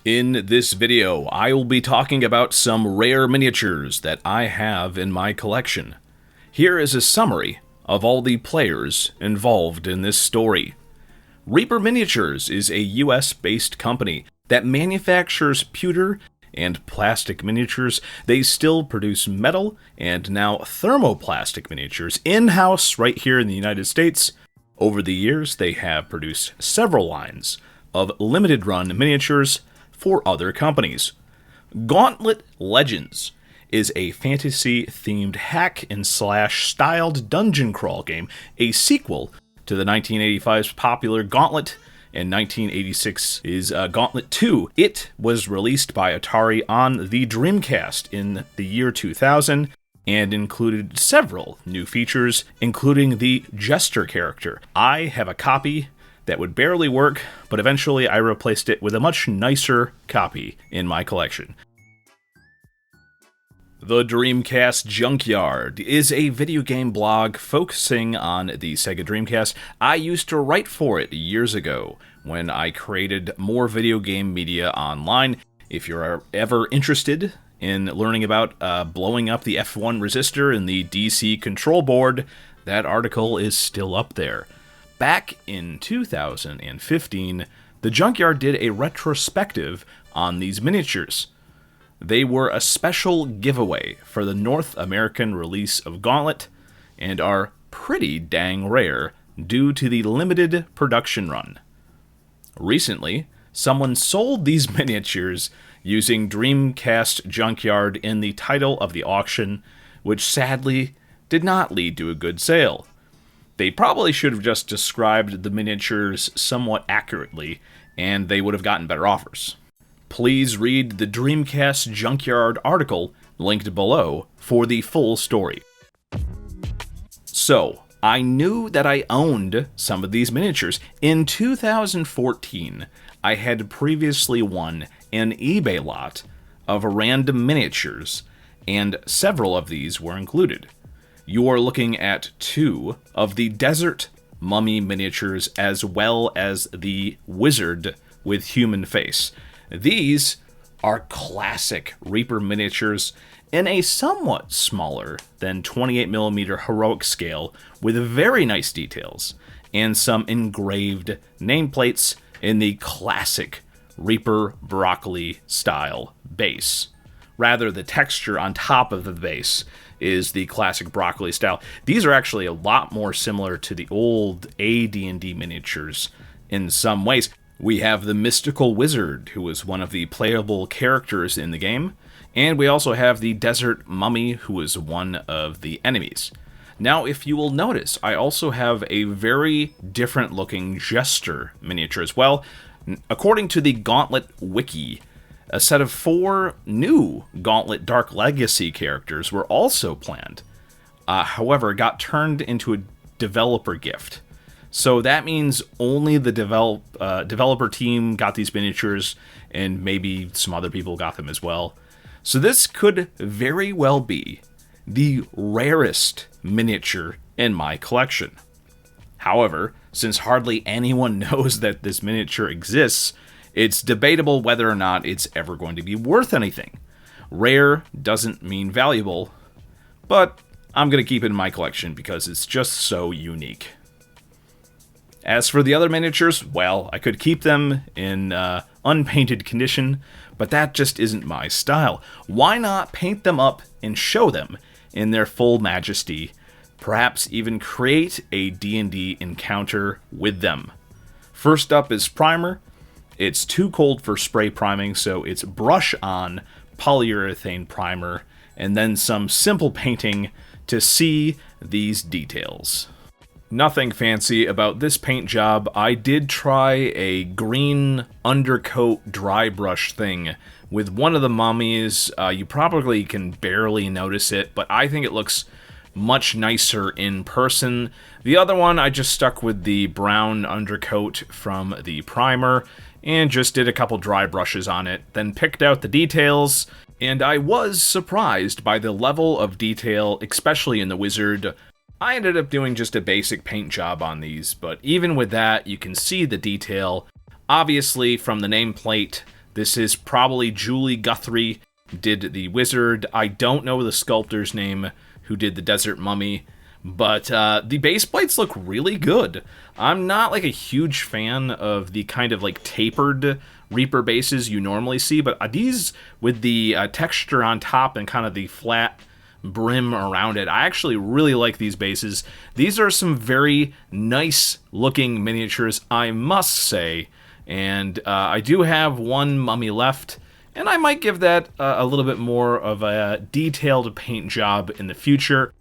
In this video, I will be talking about some rare miniatures that I have in my collection. Here is a summary of all the players involved in this story. Reaper Miniatures is a US-based company that manufactures pewter and plastic miniatures. They still produce metal and now thermoplastic miniatures in-house right here in the United States. Over the years, they have produced several lines of limited-run miniatures for other companies. Gauntlet Legends is a fantasy-themed hack-and-slash styled dungeon crawl game, a sequel to the 1985's popular Gauntlet, and 1986 is Gauntlet 2. It was released by Atari on the Dreamcast in the year 2000 and included several new features, including the Jester character. I have a copy that would barely work, but eventually I replaced it with a much nicer copy in my collection. The Dreamcast Junkyard is a video game blog focusing on the Sega Dreamcast. I used to write for it years ago when I created more video game media online. If you're ever interested in learning about blowing up the F1 resistor in the DC control board, that article is still up there. Back in 2015, the Junkyard did a retrospective on these miniatures. They were a special giveaway for the North American release of Gauntlet and are pretty dang rare due to the limited production run. Recently, someone sold these miniatures using Dreamcast Junkyard in the title of the auction, which sadly did not lead to a good sale. They probably should have just described the miniatures somewhat accurately, and they would have gotten better offers. Please read the Dreamcast Junkyard article linked below for the full story. So, I knew that I owned some of these miniatures. In 2014, I had previously won an eBay lot of random miniatures, and several of these were included. You are looking at two of the Desert Mummy miniatures as well as the Wizard with human face. These are classic Reaper miniatures in a somewhat smaller than 28mm heroic scale with very nice details and some engraved nameplates in the classic Reaper broccoli style base. Rather, the texture on top of the base is the classic broccoli style. These are actually a lot more similar to the old AD&D miniatures in some ways. We have the Mystical Wizard, who is one of the playable characters in the game, and we also have the Desert Mummy, who is one of the enemies. Now, if you will notice, I also have a very different looking Jester miniature as well. According to the Gauntlet wiki, a set of 4 new Gauntlet Dark Legacy characters were also planned, however, got turned into a developer gift. So that means only the developer team got these miniatures, and maybe some other people got them as well. So this could very well be the rarest miniature in my collection. However, since hardly anyone knows that this miniature exists, it's debatable whether or not it's ever going to be worth anything. Rare doesn't mean valuable, but I'm going to keep it in my collection because it's just so unique. As for the other miniatures, well, I could keep them in unpainted condition, but that just isn't my style. Why not paint them up and show them in their full majesty? Perhaps even create a D&D encounter with them. First up is primer. It's too cold for spray priming, so it's brush-on polyurethane primer, and then some simple painting to see these details. Nothing fancy about this paint job. I did try a green undercoat dry brush thing with one of the mummies. You probably can barely notice it, but I think it looks much nicer in person. The other one, I just stuck with the brown undercoat from the primer and just did a couple dry brushes on it, then picked out the details, and I was surprised by the level of detail, especially in the Wizard. I ended up doing just a basic paint job on these, but even with that, you can see the detail. Obviously, from the nameplate, This is probably Julie Guthrie did the Wizard. I don't know the sculptor's name who did the Desert Mummy, but the base plates look really good. I'm not like a huge fan of the kind of like tapered Reaper bases you normally see, but these with the texture on top and kind of the flat brim around it, I actually really like these bases. These are some very nice looking miniatures, I must say, and I do have one mummy left, and I might give that a little bit more of a detailed paint job in the future.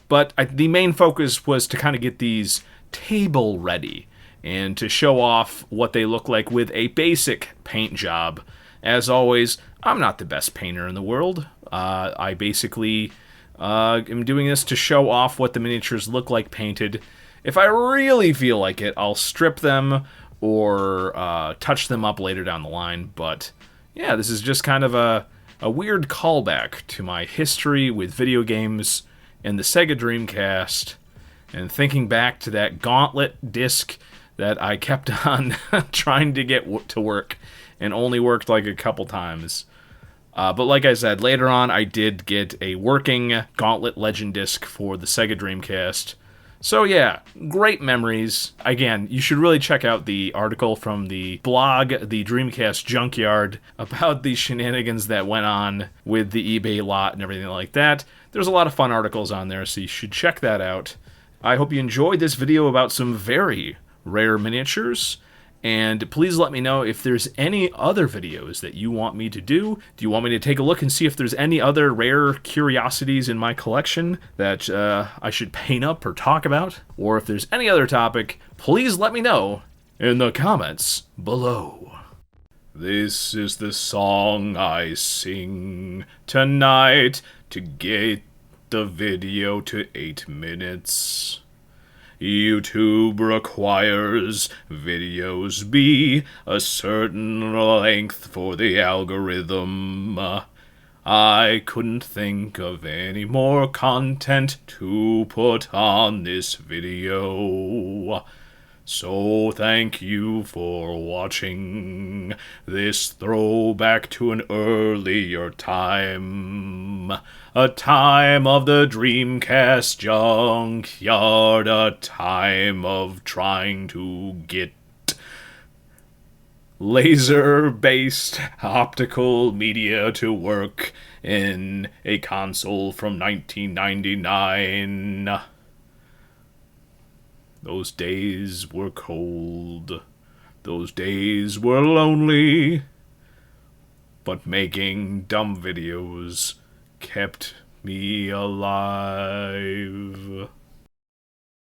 But the main focus was to kind of get these table ready and to show off what they look like with a basic paint job. As always, I'm not the best painter in the world. I basically am doing this to show off what the miniatures look like painted. If I really feel like it, I'll strip them or touch them up later down the line. But yeah, this is just kind of a weird callback to my history with video games and the Sega Dreamcast, and thinking back to that Gauntlet disc that I kept on trying to get to work and only worked like a couple times. But like I said, later on I did get a working Gauntlet Legend disc for the Sega Dreamcast. So yeah, great memories. Again, you should really check out the article from the blog, the Dreamcast Junkyard, about the shenanigans that went on with the eBay lot and everything like that. There's a lot of fun articles on there, so you should check that out. I hope you enjoyed this video about some very rare miniatures, and please let me know if there's any other videos that you want me to do. Do you want me to take a look and see if there's any other rare curiosities in my collection that I should paint up or talk about? Or if there's any other topic, please let me know in the comments below. This is the song I sing tonight to get the video to 8 minutes. YouTube requires videos be a certain length for the algorithm. I couldn't think of any more content to put on this video. So thank you for watching this throwback to an earlier time. A time of the Dreamcast Junkyard, a time of trying to get laser-based optical media to work in a console from 1999. Those days were cold. Those days were lonely. But making dumb videos kept me alive.